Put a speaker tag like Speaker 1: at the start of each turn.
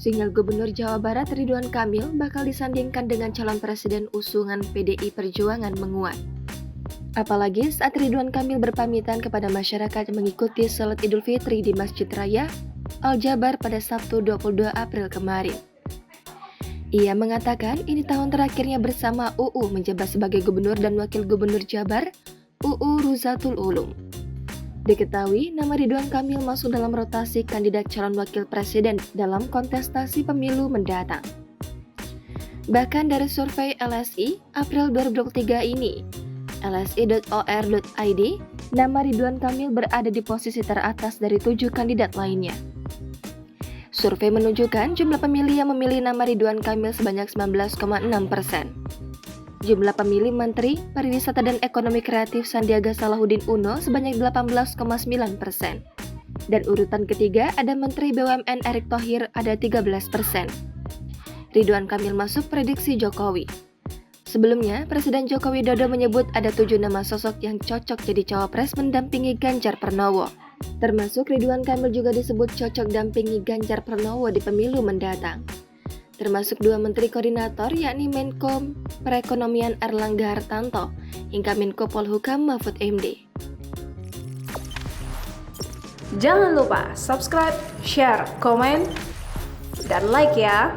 Speaker 1: Sinyal Gubernur Jawa Barat Ridwan Kamil bakal disandingkan dengan calon presiden usungan PDI Perjuangan menguat. Apalagi saat Ridwan Kamil berpamitan kepada masyarakat mengikuti sholat Idul Fitri di Masjid Raya Al-Jabar pada Sabtu 22 April kemarin. Ia mengatakan ini tahun terakhirnya bersama UU menjabat sebagai Gubernur dan Wakil Gubernur Jabar, UU Ruzatul Ulum. Diketahui, nama Ridwan Kamil masuk dalam rotasi kandidat calon wakil presiden dalam kontestasi pemilu mendatang. Bahkan dari survei LSI April 2023 ini, lsi.or.id, nama Ridwan Kamil berada di posisi teratas dari 7 kandidat lainnya. Survei menunjukkan jumlah pemilih yang memilih nama Ridwan Kamil sebanyak 19,6%. Jumlah pemilih Menteri Pariwisata dan Ekonomi Kreatif Sandiaga Salahuddin Uno sebanyak 18,9%. Dan urutan ketiga ada Menteri BUMN Erick Thohir ada 13%. Ridwan Kamil masuk prediksi Jokowi. Sebelumnya, Presiden Joko Widodo menyebut ada 7 nama sosok yang cocok jadi cawapres mendampingi Ganjar Pranowo. Termasuk Ridwan Kamil juga disebut cocok dampingi Ganjar Pranowo di pemilu mendatang. Termasuk 2 menteri koordinator yakni Menko Perekonomian Erlangga Hartarto hingga Menko Polhukam Mahfud MD.
Speaker 2: Jangan lupa subscribe, share, komen, dan like ya!